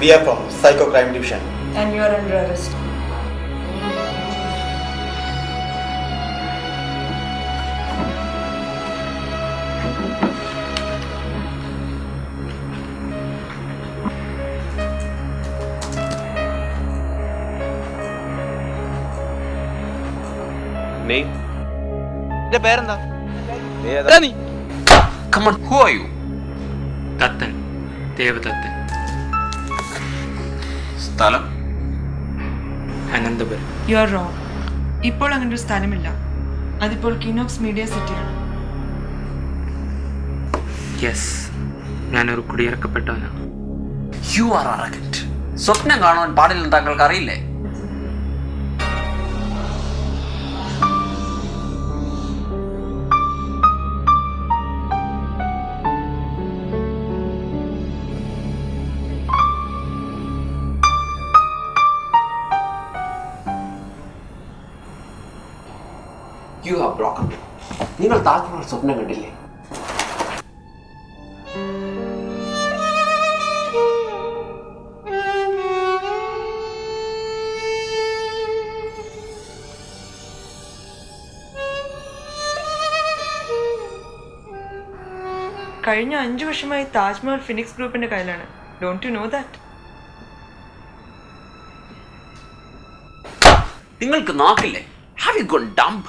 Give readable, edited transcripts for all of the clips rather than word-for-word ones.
We are from Psycho Crime Division. And you are under arrest. Name? നിന്റെ പേരെന്താ? Come on, who are you? തത്തൻ, Devadathan. സ്ഥലം? Ananthapuram. You are wrong. ഇപ്പോൾ അങ്ങനെ ഒരു സ്ഥലമില്ല. അതിപ്പോൾ കിനോക്സ് മീഡിയ സിറ്റിയാണ്. യെസ്, ഞാനൊരു കുടിയിറക്കപ്പെട്ടവനാണ്. You are arrogant. സ്വപ്നം കാണുവാൻ പാടില്ലെന്ന് താങ്കൾക്ക് അറിയില്ലേ? You have broken. നിങ്ങൾ താജ്മഹൽ സ്വപ്നം കണ്ടില്ലേ? കഴിഞ്ഞ 5 വർഷമായി താജ്മഹൽ ഫിനിക്സ് ഗ്രൂപ്പിന്റെ കയ്യിലാണ്. Don't you know that? നിങ്ങൾക്ക് നാക്കില്ലേ? Have you gone dumb?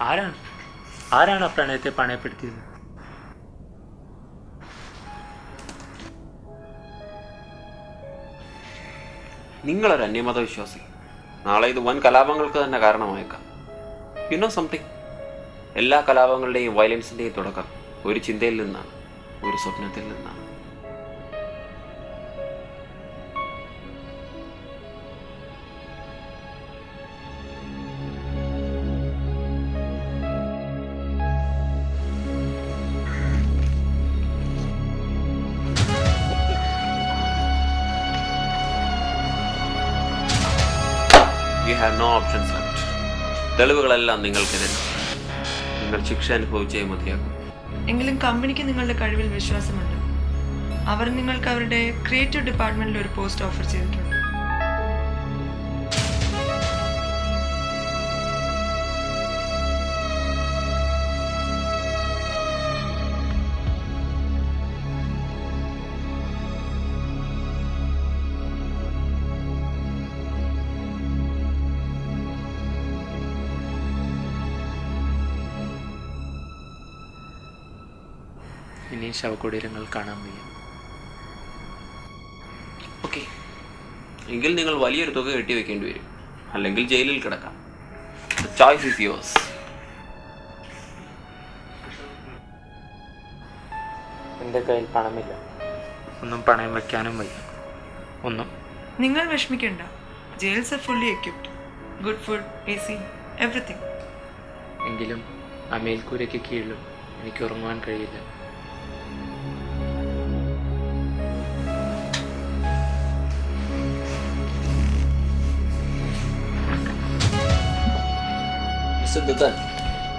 ആരാണ് ആ പ്രണയത്തെ പണയപ്പെടുത്തിയത്? നിങ്ങളൊരു അന്യമത വിശ്വാസി. നാളെ ഇത് വൻ കലാപങ്ങൾക്ക് തന്നെ കാരണമായേക്കാം. You know something? എല്ലാ കലാപങ്ങളുടെയും വയലൻസിന്റെയും തുടക്കം ഒരു ചിന്തയിൽ നിന്നാണ്, ഒരു സ്വപ്നത്തിൽ നിന്നാണ്. You have no options left. തെളിവുകളെല്ലാം നിങ്ങൾക്കെതിരെ. നിങ്ങൾ ശിക്ഷ അനുഭവിച്ചേ മതിയാകും. എങ്കിലും കമ്പനിക്ക് നിങ്ങളുടെ കഴിവിൽ വിശ്വാസമുണ്ട്. അവർ നിങ്ങൾക്ക് അവരുടെ ക്രിയേറ്റീവ് ഡിപ്പാർട്ട്മെന്റിൽ ഒരു പോസ്റ്റ് ഓഫർ ചെയ്തിട്ടുണ്ട്. ഇനി ശവകുടീരങ്ങൾ കാണാൻ വയ്യ. ഓക്കെ, എങ്കിൽ നിങ്ങൾ വലിയൊരു തുക കെട്ടിവെക്കേണ്ടി വരും, അല്ലെങ്കിൽ ജയിലിൽ കിടക്കാം. The choice is yours. എൻ്റെ കയ്യിൽ പണമില്ല. ഒന്നും പണയം വയ്ക്കാനും വയ്യ. ഒന്നും. നിങ്ങൾ വിഷമിക്കണ്ട. Jails R fully equipped. Good food, AC, everything. എങ്കിലും ആ മേൽക്കൂരയ്ക്ക് കീഴിലും എനിക്ക് ഉറങ്ങുവാൻ കഴിയില്ല.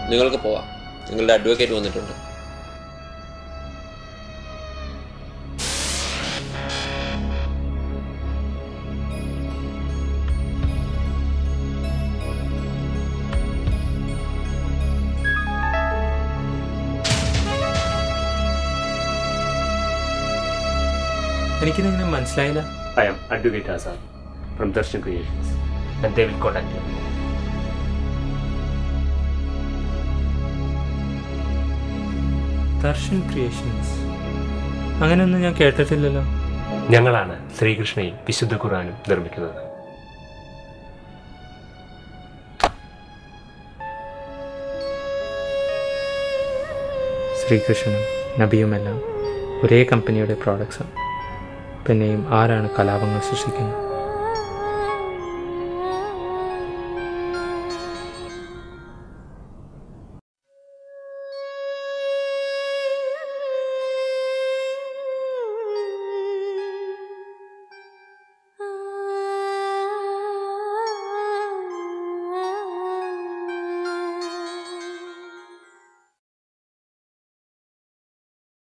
നിങ്ങൾക്ക് പോവാം. നിങ്ങളുടെ അഡ്വക്കേറ്റ് വന്നിട്ടുണ്ട്. എനിക്കിതെങ്ങനെ മനസ്സിലായില്ല? I am Advocate Azad from Darshan Creations and they will contact you. Darshan creations അങ്ങനെയൊന്നും ഞാൻ കേട്ടിട്ടില്ലല്ലോ. ഞങ്ങളാണ് ശ്രീകൃഷ്ണയും വിശുദ്ധ ഖുർആനും നിർമ്മിക്കുന്നത്. ശ്രീകൃഷ്ണനും നബിയുമെല്ലാം ഒരേ കമ്പനിയുടെ പ്രോഡക്ട്സാണ്. പിന്നെയും ആരാണ് കലാപങ്ങൾ സൃഷ്ടിക്കുന്നത്?